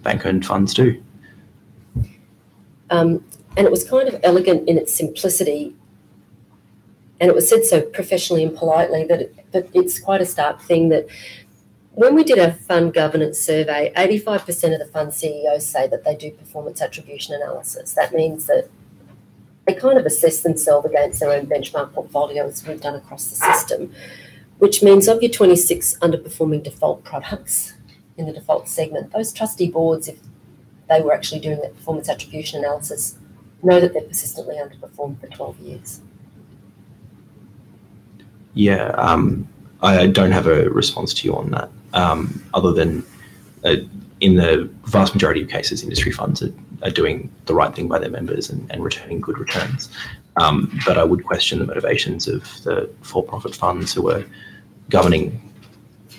bank-owned funds do. And it was kind of elegant in its simplicity, and it was said so professionally and politely that it's quite a stark thing that when we did our fund governance survey, 85% of the fund CEOs say that they do performance attribution analysis. That means that they kind of assess themselves against their own benchmark portfolios we've done across the system, which means of your 26 underperforming default products in the default segment, those trustee boards, if they were actually doing that performance attribution analysis, know that they're persistently underperformed for 12 years. Yeah, I don't have a response to you on that, other than in the vast majority of cases, industry funds are doing the right thing by their members and returning good returns. But I would question the motivations of the for-profit funds who are governing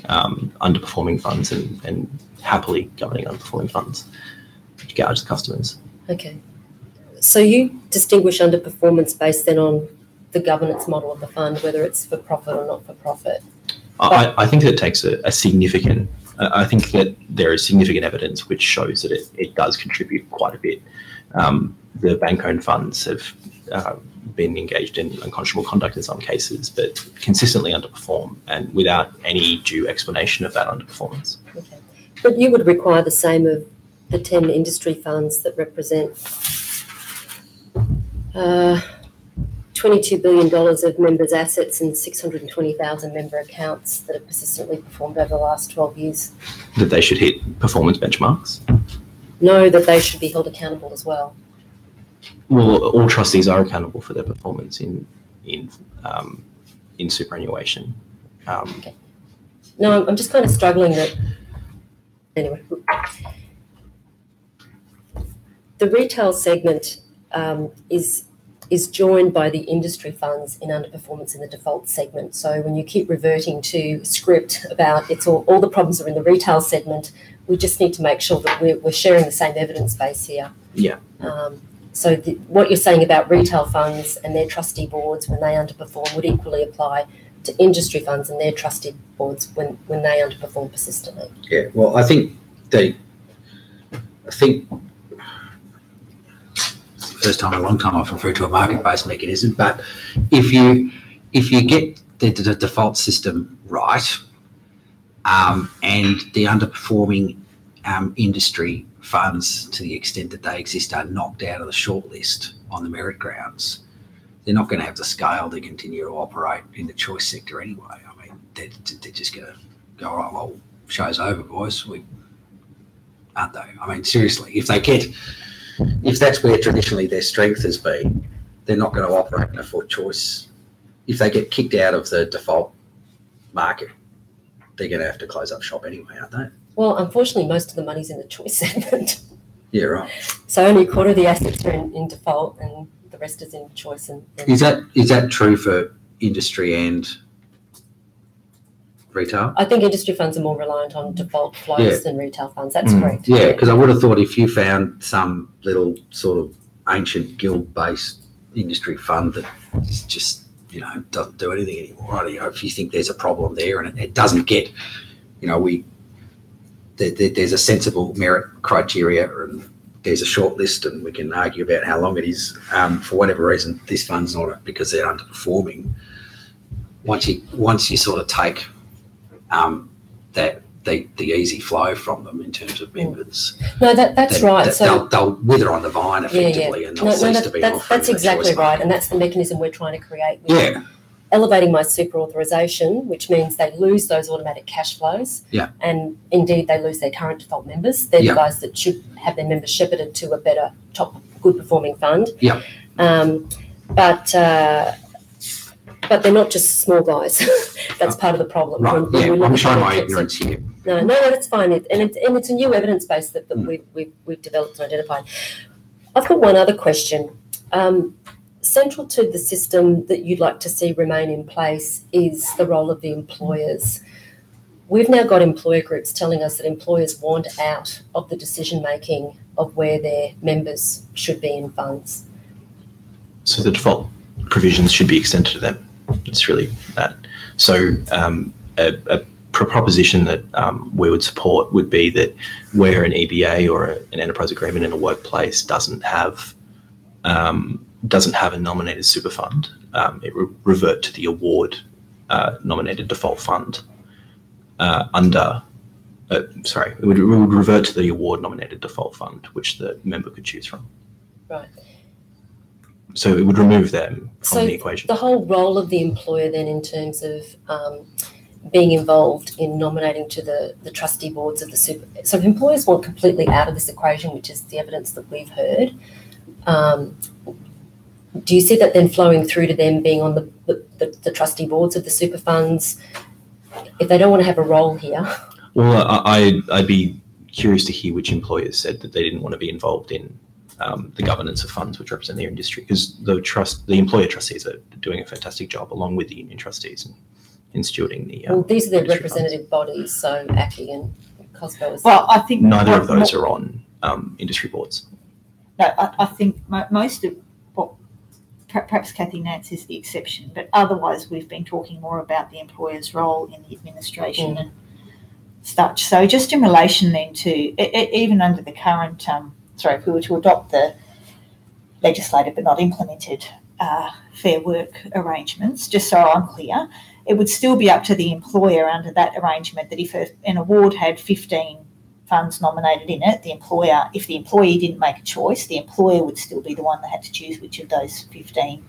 underperforming funds and happily governing underperforming funds to gouge the customers. Okay. So you distinguish underperformance based then on the governance model of the fund, whether it's for profit or not for profit? I think that takes a significant, I think that there is significant evidence which shows that it does contribute quite a bit. The bank-owned funds have been engaged in unconscionable conduct in some cases, but consistently underperform and without any due explanation of that underperformance. Okay. But you would require the same of the 10 industry funds that represent $22 billion of members' assets and 620,000 member accounts that have persistently performed over the last 12 years. That they should hit performance benchmarks? No, that they should be held accountable as well. Well, all trustees are accountable for their performance in superannuation. Okay. No, I'm just kind of struggling that. Anyway, the retail segment is joined by the industry funds in underperformance in the default segment. So when you keep reverting to script about it's all the problems are in the retail segment, we just need to make sure that we're sharing the same evidence base here. Yeah. So what you're saying about retail funds and their trustee boards when they underperform would equally apply to industry funds and their trustee boards when they underperform persistently. Yeah, well, I think first time in a long time I've referred to a market-based mechanism, but if you get the default system right and the underperforming industry funds, to the extent that they exist, are knocked out of the shortlist on the merit grounds, they're not going to have the scale to continue to operate in the choice sector anyway. I mean, they're just going to go, all right, well, show's over, boys. Aren't they? I mean, seriously, if that's where traditionally their strength has been, they're not going to operate in a full choice. If they get kicked out of the default market, they're going to have to close up shop anyway, aren't they? Well, unfortunately, most of the money's in the choice segment. Yeah, right. So only a quarter of the assets are in default and the rest is in choice. Is that true for industry and retail? I think industry funds are more reliant on default flows than retail funds. That's correct. Yeah, because I would have thought if you found some little sort of ancient guild-based industry fund that just, doesn't do anything anymore, if you think there's a problem there and it doesn't get, there's a sensible merit criteria and there's a short list and we can argue about how long it is. For whatever reason, this fund's not it because they're underperforming. Once you sort of take that the easy flow from them in terms of members. No, that's right. So they'll wither on the vine effectively, and they'll cease to be offering. That's exactly right, and that's the mechanism we're trying to create. Elevating my super authorisation, which means they lose those automatic cash flows. Yeah. And indeed, they lose their current default members. They're the guys that should have their members shepherded to a better, top, good performing fund. Yeah. But they're not just small guys. That's part of the problem. Right. I'm showing my ignorance here. No, that's fine. And it's a new evidence base that we've developed and identified. I've got one other question. Central to the system that you'd like to see remain in place is the role of the employers. We've now got employer groups telling us that employers want out of the decision-making of where their members should be in funds. So the default provisions should be extended to them. It's really that. So a proposition that we would support would be that where an EBA or an enterprise agreement in a workplace doesn't have a nominated super fund, it would revert to the award nominated default fund it would revert to the award nominated default fund, which the member could choose from. Right. So it would remove them from the equation. The whole role of the employer then in terms of being involved in nominating to the trustee boards of the super. So if employers want completely out of this equation, which is the evidence that we've heard, do you see that then flowing through to them being on the trustee boards of the super funds if they don't want to have a role here? Well, I'd be curious to hear which employers said that they didn't want to be involved in the governance of funds which represent their industry, because the employer trustees are doing a fantastic job along with the union trustees in stewarding the. Well, these are their representative bodies, so ACTU and COSBO. Well, I think neither of those are on industry boards. No, I think most of what perhaps Kathy Nance is the exception, but otherwise we've been talking more about the employer's role in the administration and such. So just in relation then to even under the current, if we were to adopt the legislated but not implemented fair work arrangements, just so I'm clear, it would still be up to the employer under that arrangement that if an award had 15 funds nominated in it, if the employee didn't make a choice, the employer would still be the one that had to choose which of those 15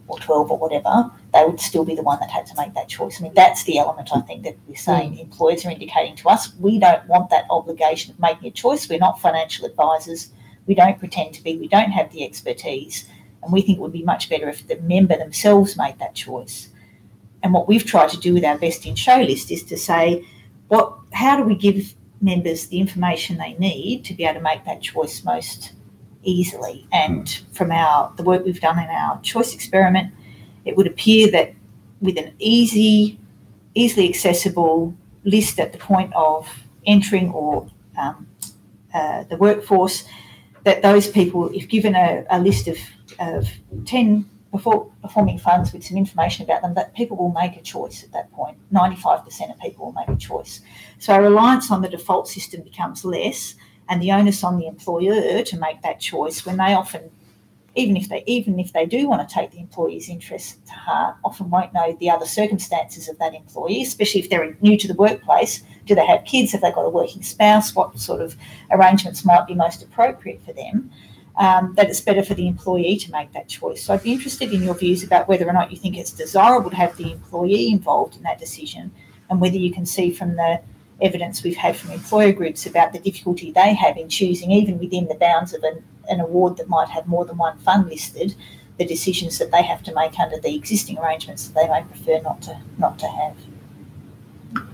or 12 or whatever, they would still be the one that had to make that choice. I mean, that's the element I think that we're saying employers are indicating to us. We don't want that obligation of making a choice. We're not financial advisors. We don't pretend to be. We don't have the expertise. And we think it would be much better if the member themselves made that choice. And what we've tried to do with our best in show list is to say, how do we give members the information they need to be able to make that choice most easily? And from the work we've done in our choice experiment, it would appear that with an easily accessible list at the point of entering or the workforce, that those people, if given a list of 10 performing funds with some information about them, that people will make a choice at that point. 95% of people will make a choice. So our reliance on the default system becomes less, and the onus on the employer to make that choice when they often, even if they do want to take the employee's interests to heart, often won't know the other circumstances of that employee, especially if they're new to the workplace. Do they have kids? Have they got a working spouse? What sort of arrangements might be most appropriate for them? That it's better for the employee to make that choice. So I'd be interested in your views about whether or not you think it's desirable to have the employee involved in that decision, and whether you can see from the evidence we've had from employer groups about the difficulty they have in choosing, even within the bounds of an award that might have more than one fund listed, the decisions that they have to make under the existing arrangements that they may prefer not to have.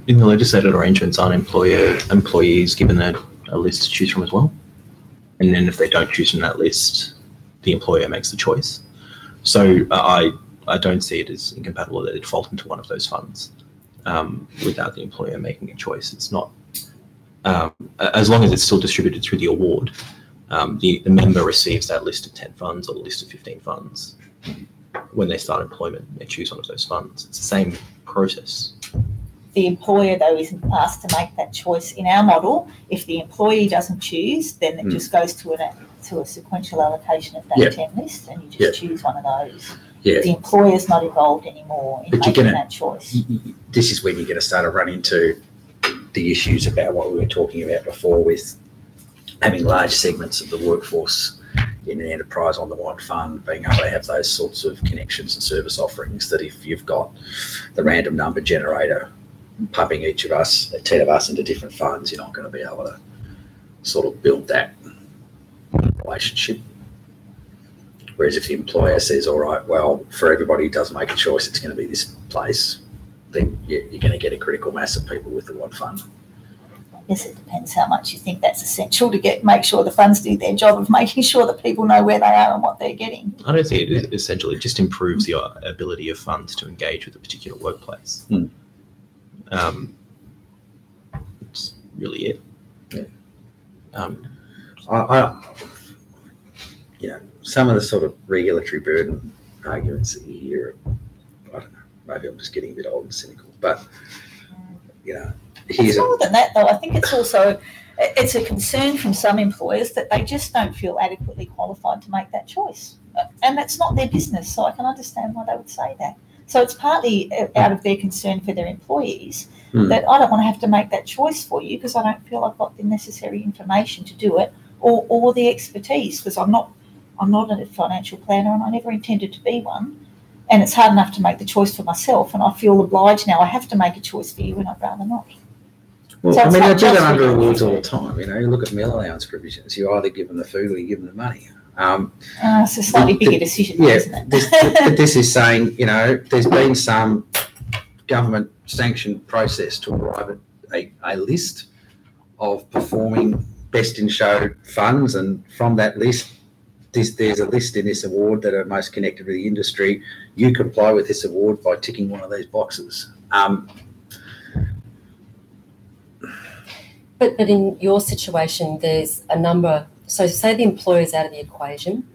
In the legislated arrangements, aren't employees given a list to choose from as well? And then if they don't choose from that list, the employer makes the choice. So I don't see it as incompatible that they default into one of those funds without the employer making a choice. It's not, as long as it's still distributed through the award, the member receives that list of 10 funds or the list of 15 funds. When they start employment, they choose one of those funds. It's the same process. The employer, though, isn't asked to make that choice. In our model, if the employee doesn't choose, then it just goes to a sequential allocation of that 10 list, and you just choose one of those. Yeah. The employer's not involved anymore in making that choice. This is when you're going to start to run into the issues about what we were talking about before with having large segments of the workforce in an enterprise on the one fund, being able to have those sorts of connections and service offerings, that if you've got the random number generator pumping each of us, 10 of us, into different funds, you're not going to be able to sort of build that relationship. Whereas if the employer says, all right, well, for everybody who does make a choice, it's going to be this place, then you're going to get a critical mass of people with the one fund. Yes, it depends how much you think that's essential to make sure the funds do their job of making sure that people know where they are and what they're getting. I don't think it essentially just improves the ability of funds to engage with a particular workplace. It's really it. Yeah. Some of the sort of regulatory burden arguments that you hear, I don't know, maybe I'm just getting a bit old and cynical, but here's more than that, though. I think it's also it's a concern from some employers that they just don't feel adequately qualified to make that choice, and that's not their business. So I can understand why they would say that. So it's partly out of their concern for their employees that I don't want to have to make that choice for you because I don't feel I've got the necessary information to do it or the expertise, because I'm not a financial planner and I never intended to be one. And it's hard enough to make the choice for myself, and I feel obliged now I have to make a choice for you and I'd rather not. Well, So I mean, I do that under really awards all the time. You look at meal allowance provisions. You either give them the food or you give them the money. It's a slightly bigger decision, isn't it? But this is saying, there's been some government sanctioned process to arrive at a list of performing best in show funds, and from that list, there's a list in this award that are most connected with the industry. You comply with this award by ticking one of these boxes. But in your situation, there's a number. So say the employer's out of the equation.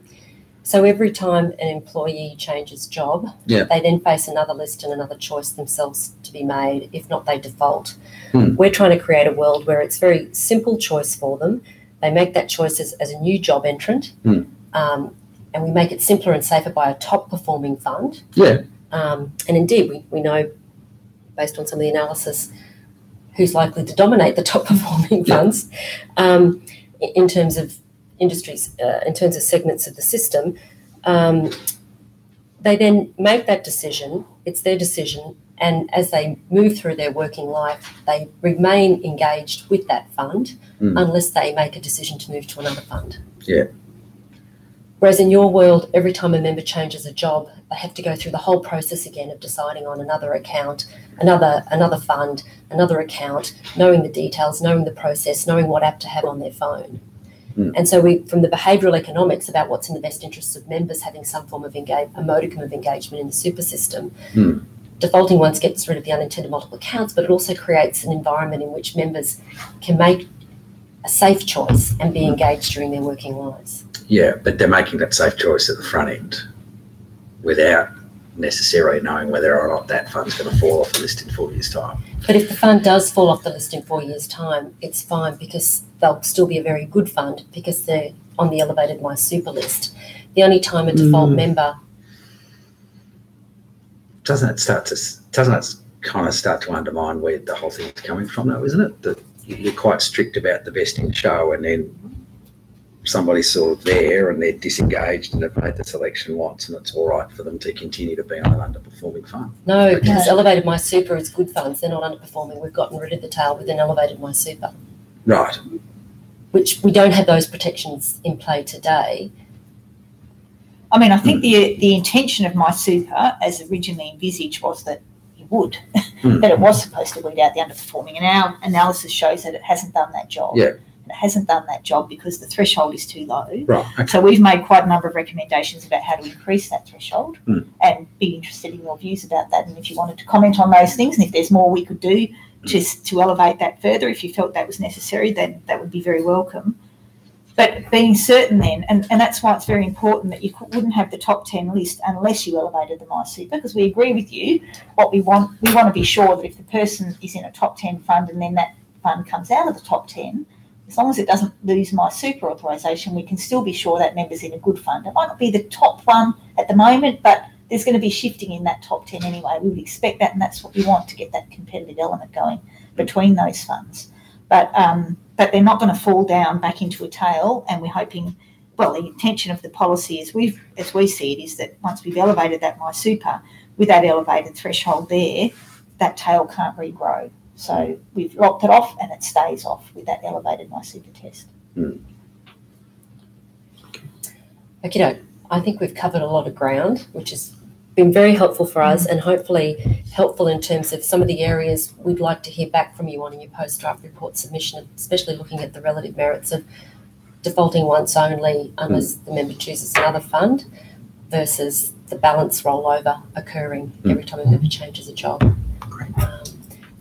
So every time an employee changes job, they then face another list and another choice themselves to be made. If not, they default. We're trying to create a world where it's very simple choice for them. They make that choice as a new job entrant, and we make it simpler and safer by a top-performing fund. And indeed, we know, based on some of the analysis, who's likely to dominate the top-performing funds in terms of industries, in terms of segments of the system. They then make that decision. It's their decision. And as they move through their working life, they remain engaged with that fund unless they make a decision to move to another fund. Whereas in your world, every time a member changes a job, they have to go through the whole process again of deciding on another account, another fund, another account, knowing the details, knowing the process, knowing what app to have on their phone. And so from the behavioural economics about what's in the best interests of members having some form of a modicum of engagement in the super system, defaulting once gets rid of the unintended multiple accounts, but it also creates an environment in which members can make a safe choice and be engaged during their working lives. Yeah, but they're making that safe choice at the front end without necessarily knowing whether or not that fund's going to fall off the list in 4 years' time. But if the fund does fall off the list in 4 years' time, it's fine because they'll still be a very good fund because they're on the elevated My Super list. The only time a default member... Doesn't it kind of start to undermine where the whole thing's coming from, though, isn't it? That you're quite strict about the best in show, and then somebody's sort of there and they're disengaged and they've made the selection once, and it's all right for them to continue to be on an underperforming fund. No, because elevated My Super is good funds. They're not underperforming. We've gotten rid of the tail with an elevated My Super. Right. Which we don't have those protections in play today. I mean, I think the intention of My Super, as originally envisaged, was that you would, that it was supposed to weed out the underperforming, and our analysis shows that it hasn't done that job. Yeah. And it hasn't done that job because the threshold is too low. Right. Okay. So we've made quite a number of recommendations about how to increase that threshold, and be interested in your views about that. And if you wanted to comment on those things, and if there's more we could do to elevate that further, if you felt that was necessary, then that would be very welcome. But being certain then, and that's why it's very important that you wouldn't have the top 10 list unless you elevated the My Super, because we agree with you. What we want to be sure that if the person is in a top 10 fund and then that fund comes out of the top 10, as long as it doesn't lose My Super authorisation, we can still be sure that member's in a good fund. It might not be the top one at the moment, but there's going to be shifting in that top 10 anyway. We would expect that, and that's what we want to get that competitive element going between those funds. But they're not going to fall down back into a tail, and we're hoping, well, the intention of the policy as we see it is that once we've elevated that My Super, with that elevated threshold there, that tail can't regrow. So we've locked it off and it stays off with that elevated My Super test. Okay, I think we've covered a lot of ground, which has been very helpful for us, and hopefully helpful in terms of some of the areas we'd like to hear back from you on in your post-draft report submission, especially looking at the relative merits of defaulting once only unless the member chooses another fund versus the balance rollover occurring every time a member changes a job.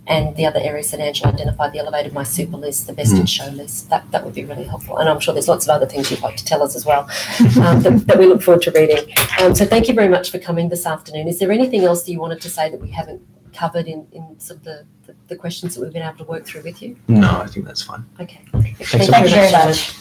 And the other areas that Angela identified, the elevated My Super list, the best in show list, that would be really helpful. And I'm sure there's lots of other things you'd like to tell us as well that we look forward to reading. So thank you very much for coming this afternoon. Is there anything else that you wanted to say that we haven't covered in sort of the questions that we've been able to work through with you? No, I think that's fine. Okay. Thank you very much.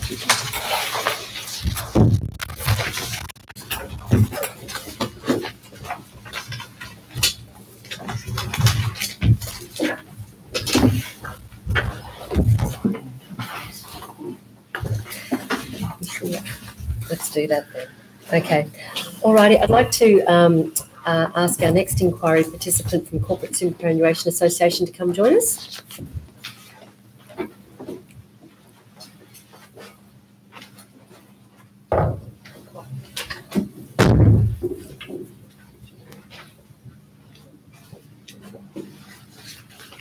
Let's do that then. Okay. All righty. I'd like to ask our next inquiry participant from Corporate Superannuation Association to come join us.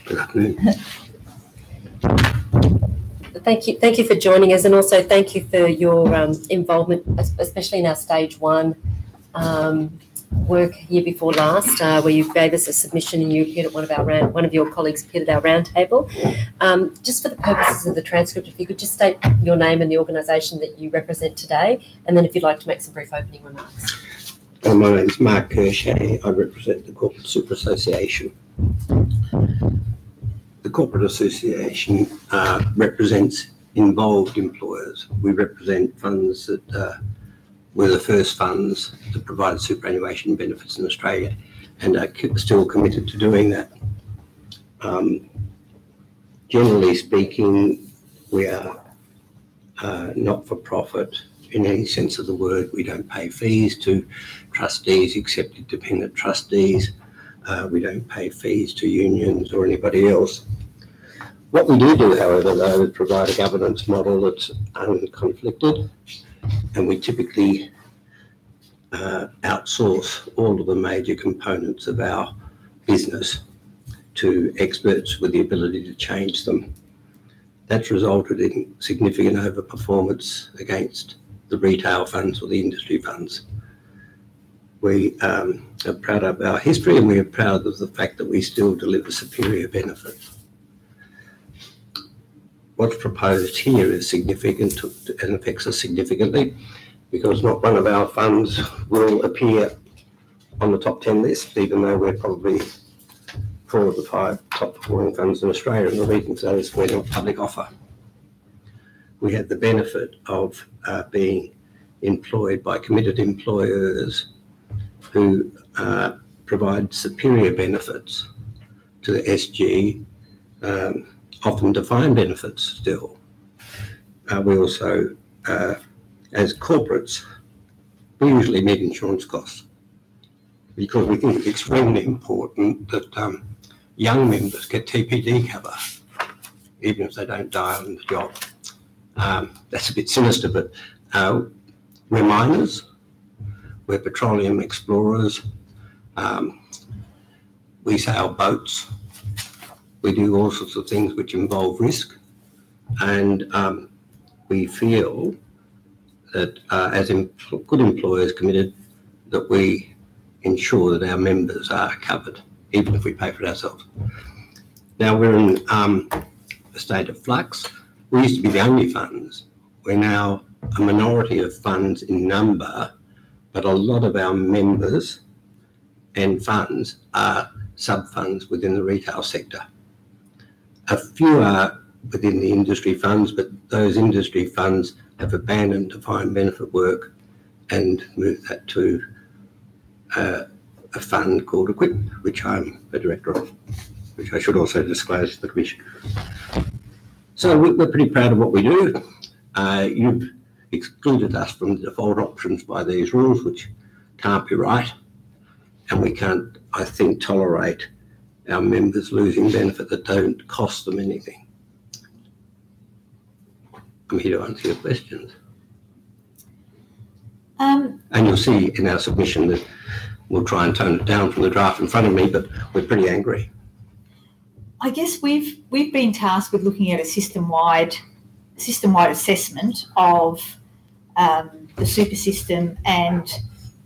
Good afternoon. Thank you for joining us, and also thank you for your involvement, especially in our stage one work year before last, where you gave us a submission and you appeared at one of your colleagues appeared at our roundtable. Just for the purposes of the transcript, if you could just state your name and the organisation that you represent today, and then if you'd like to make some brief opening remarks. My name is Mark Cerche. I represent the Corporate Super Association. The Corporate Association represents involved employers. We represent funds that were the first funds that provided superannuation benefits in Australia and are still committed to doing that. Generally speaking, we are not-for-profit in any sense of the word. We don't pay fees to trustees except independent trustees. We don't pay fees to unions or anybody else. What we do, however, though, is provide a governance model that's unconflicted, and we typically outsource all of the major components of our business to experts with the ability to change them. That's resulted in significant overperformance against the retail funds or the industry funds. We are proud of our history, and we are proud of the fact that we still deliver superior benefits. What's proposed here is significant and affects us significantly, because not one of our funds will appear on the top 10 list, even though we're probably 4 of the 5 top performing funds in Australia, and the reason for that is we're not public offer. We have the benefit of being employed by committed employers who provide superior benefits to the SG, often defined benefits still. We also, as corporates, we usually meet insurance costs because we think it's extremely important that young members get TPD cover, even if they don't die on the job. That's a bit sinister, but we're miners, we're petroleum explorers, we sail boats, we do all sorts of things which involve risk, and we feel that as good employers committed, that we ensure that our members are covered, even if we pay for it ourselves. Now we're in a state of flux. We used to be the only funds. We're now a minority of funds in number, but a lot of our members and funds are sub-funds within the retail sector. A few are within the industry funds, but those industry funds have abandoned defined benefit work and moved that to a fund called Equip, which I'm a director of, which I should also disclose to the Commission. So we're pretty proud of what we do. You've excluded us from the default options by these rules, which can't be right. And we can't, I think, tolerate our members losing benefit that don't cost them anything. I'm here to answer your questions. And you'll see in our submission that we'll try and tone it down from the draft in front of me, but we're pretty angry. I guess we've been tasked with looking at a system-wide assessment of the super system, and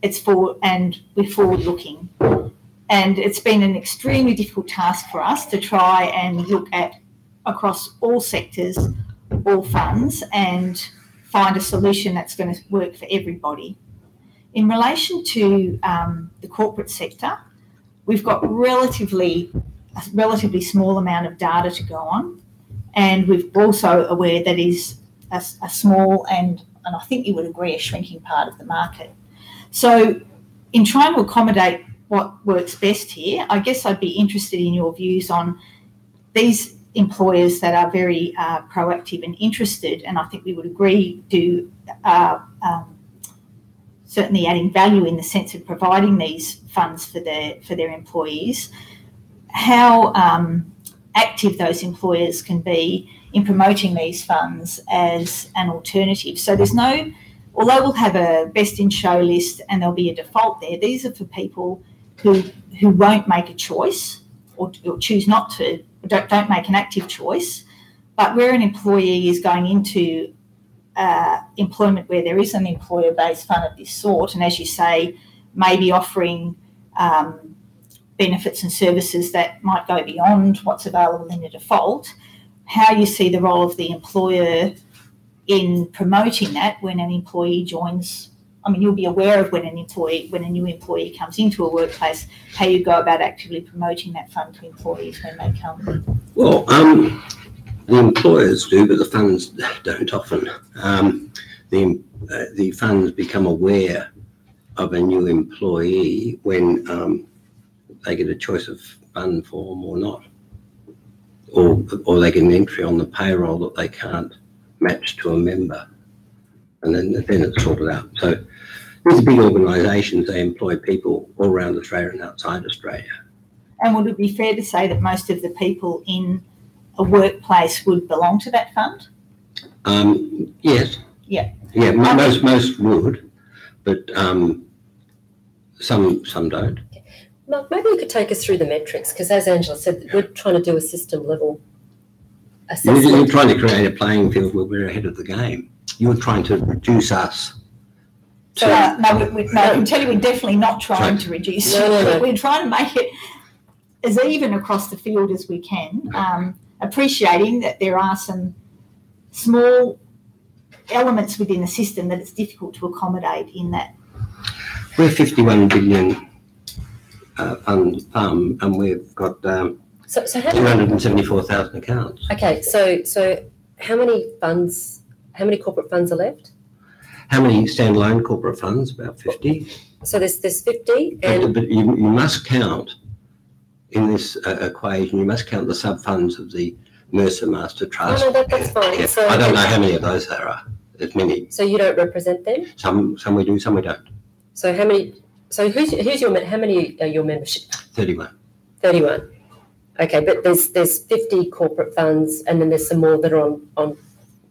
we're forward-looking. And it's been an extremely difficult task for us to try and look at across all sectors, all funds, and find a solution that's going to work for everybody. In relation to the corporate sector, we've got a relatively small amount of data to go on, and we're also aware that is a small and I think you would agree, a shrinking part of the market. So in trying to accommodate what works best here, I guess I'd be interested in your views on these employers that are very proactive and interested, and I think we would agree do certainly adding value in the sense of providing these funds for their employees, how active those employers can be in promoting these funds as an alternative. So there's no, although we'll have a best in show list and there'll be a default there, these are for people who won't make a choice or choose not to, don't make an active choice, but where an employee is going into employment where there is an employer-based fund of this sort, and as you say, maybe offering benefits and services that might go beyond what's available in the default, how you see the role of the employer in promoting that when an employee joins. I mean, you'll be aware of when a new employee comes into a workplace, how you go about actively promoting that fund to employees when they come. Well, the employers do, but the funds don't often. The funds become aware of a new employee when they get a choice of fund form or not, or they get an entry on the payroll that they can't match to a member, and then it's sorted out. So these are big organisations. They employ people all around Australia and outside Australia. And would it be fair to say that most of the people in a workplace would belong to that fund? Yes. Yeah. Yeah, most would, but some don't. Mark, maybe you could take us through the metrics, because as Angela said, we're trying to do a system level assessment. You're trying to create a playing field where we're ahead of the game. You're trying to reduce us. So no, I can tell you we're definitely not trying to reduce it. No. We're trying to make it as even across the field as we can, appreciating that there are some small elements within the system that it's difficult to accommodate in that. We're 51 billion fund, and we've got So how 274,000 accounts. Okay, so how many corporate funds are left? How many standalone corporate funds? About 50. So there's 50, and But you must count in this equation. You must count the sub funds of the Mercer Master Trust. no, that's fine. Yeah. So I don't know how many of those there are. There's many. So you don't represent them? Some we do, some we don't. So how many? So how many are your membership? 31. 31. Okay, but there's 50 corporate funds, and then there's some more that are on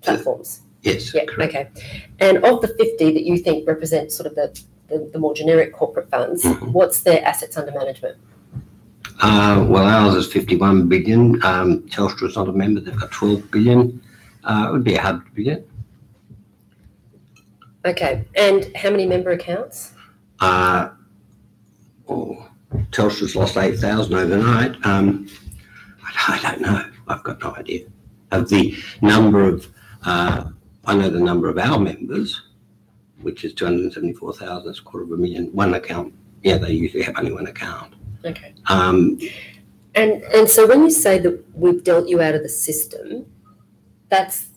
platforms. Yes. Yeah. Correct. Okay. And of the 50 that you think represent sort of the more generic corporate funds, what's their assets under management? Well, ours is 51 billion. Telstra's not a member. They've got 12 billion. It would be 100 billion. Okay. And how many member accounts? Telstra's lost 8,000 overnight. I don't know. I've got no idea of the number of. I know the number of our members, which is 274,000. That's 250,000. One account. Yeah, they usually have only one account. Okay. And so when you say that we've dealt you out of the system, that's.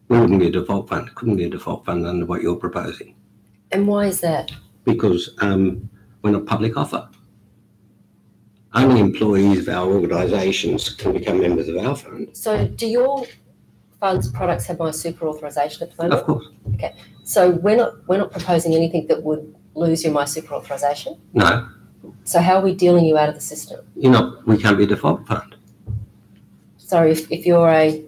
We wouldn't be a default fund. It couldn't be a default fund under what you're proposing. And why is that? Because we're not public offer. Only employees of our organisations can become members of our fund. So do your fund's products have my super authorisation at the moment? Of course. Okay. So we're not proposing anything that would lose you my super authorisation? No. So how are we dealing you out of the system? We can't be a default fund. Sorry, if you're a...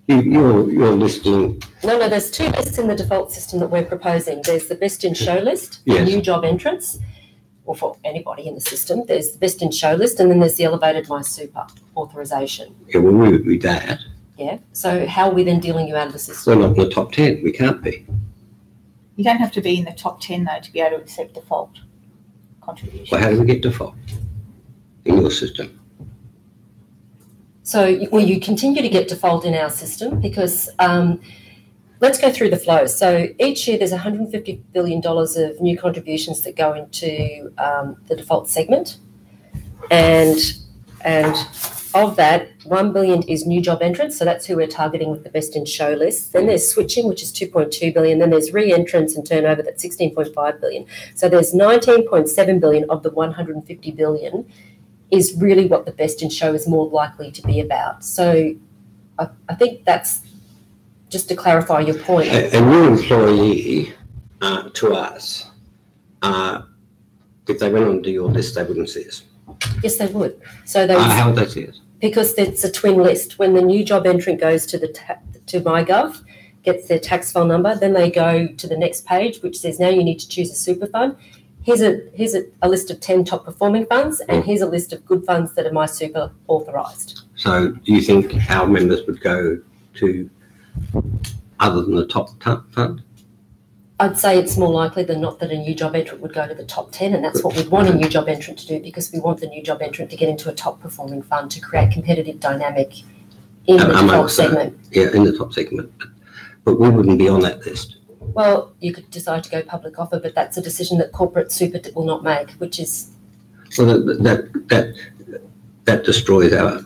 You're listing... No, there's two lists in the default system that we're proposing. There's the best in show list, for new job entrants, or for anybody in the system. There's the best in show list, and then there's the elevated my super authorisation. Yeah, well, we would be that. Yeah. So how are we then dealing you out of the system? We're not in the top 10. We can't be. You don't have to be in the top 10, though, to be able to accept default contributions. Well, how do we get default in your system? So, well, you continue to get default in our system because let's go through the flows. So each year there's $150 billion of new contributions that go into the default segment. And of that, $1 billion is new job entrants. So that's who we're targeting with the best in show list. Then there's switching, which is $2.2 billion. Then there's re-entrants and turnover, that's $16.5 billion. So there's $19.7 billion of the $150 billion is really what the best in show is more likely to be about. So I think that's, just to clarify your point. A new employee to us, if they went onto your list, they wouldn't see us. Yes, they would. So how would they see us? Because it's a twin list. When the new job entrant goes to to MyGov, gets their tax file number, then they go to the next page, which says now you need to choose a super fund. Here's a list of 10 top performing funds, and here's a list of good funds that are MySuper authorised. So do you think our members would go to other than the top fund? I'd say it's more likely than not that a new job entrant would go to the top 10, and that's what we'd want a new job entrant to do, because we want the new job entrant to get into a top performing fund to create competitive dynamic in the default segment. Yeah, in the top segment. But we wouldn't be on that list. Well, you could decide to go public offer, but that's a decision that corporate super will not make, which is... Well, that destroys our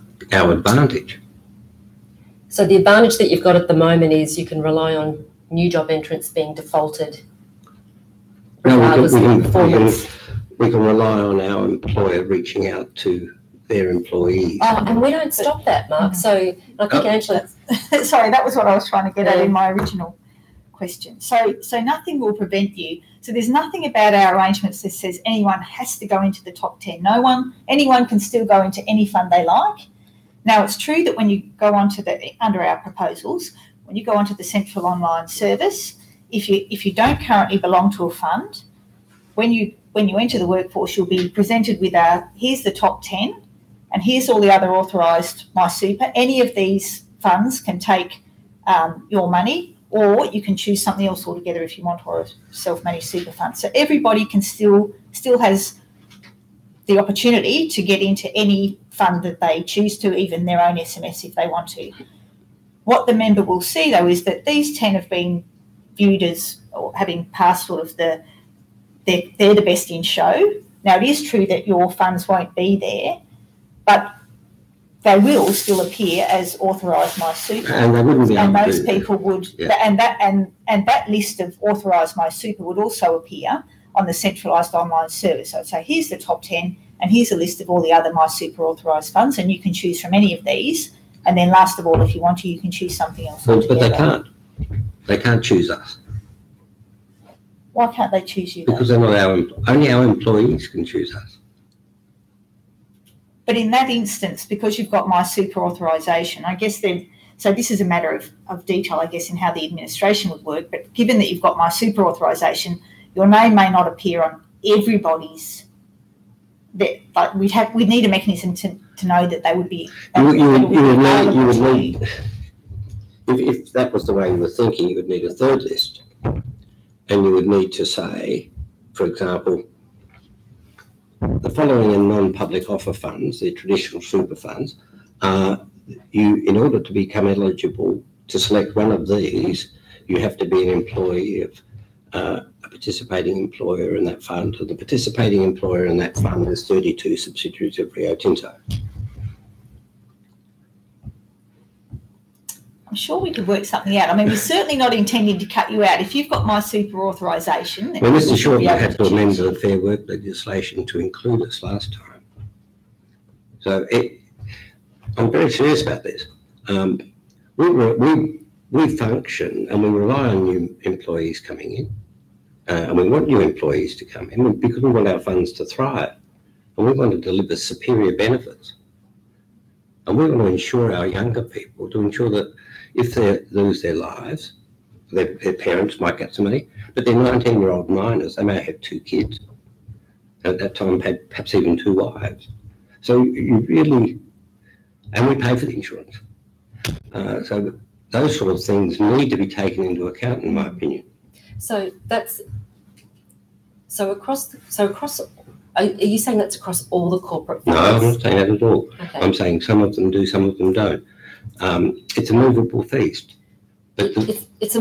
advantage. So the advantage that you've got at the moment is you can rely on new job entrants being defaulted regardless of performance. We can rely on our employer reaching out to their employees. Oh, and we don't stop that, Mark. So I think Angela... Sorry, that was what I was trying to get at in my original question. So nothing will prevent you. So there's nothing about our arrangements that says anyone has to go into the top 10. Anyone can still go into any fund they like. Now, it's true that when you go onto under our proposals, when you go onto the central online service, if you don't currently belong to a fund, when you enter the workforce, you'll be presented with here's the top 10, and here's all the other authorised MySuper. Any of these funds can take your money, or you can choose something else altogether if you want, or a self-managed super fund. So everybody can still has the opportunity to get into any fund that they choose to, even their own SMS if they want to. What the member will see, though, is that these 10 have been viewed as, or having passed sort of they're the best in show. Now, it is true that your funds won't be there, but they will still appear as authorised MySuper. And they wouldn't be able and to those people would, and that list of authorised MySuper would also appear on the centralised online service. So I'd say, here's the top 10, and here's a list of all the other MySuper authorised funds, and you can choose from any of these. And then last of all, if you want to, you can choose something else altogether. But they can't. They can't choose us. Why can't they choose you? Because they're not only our employees can choose us. But in that instance, because you've got MySuper authorisation, I guess so this is a matter of detail, I guess, in how the administration would work. But given that you've got MySuper authorisation, your name may not appear on everybody's. But we'd need a mechanism to know that they would be. You would need, if that was the way you were thinking, you would need a third list, and you would need to say, for example, the following are non-public offer funds, the traditional super funds. In order to become eligible to select one of these, you have to be an employee of a participating employer in that fund. The participating employer in that fund is 32 subsidiaries of Rio Tinto. I'm sure we could work something out. I mean, we're certainly not intending to cut you out. If you've got MySuper authorisation... Well, Mr. Shorten had to amend the Fair Work legislation to include us last time. So I'm very serious about this. We function and we rely on new employees coming in. And we want new employees to come in because we want our funds to thrive. And we want to deliver superior benefits. And we want to ensure our younger people, to ensure that if they lose their lives, their parents might get some money, but they're 19-year-old minors, they may have 2 kids. At that time, perhaps even 2 wives. So you really, and we pay for the insurance. So those sort of things need to be taken into account, in my opinion. So across. Are you saying that's across all the corporate funds? No, I'm not saying that at all. Okay. I'm saying some of them do, some of them don't. It's a movable feast. It's a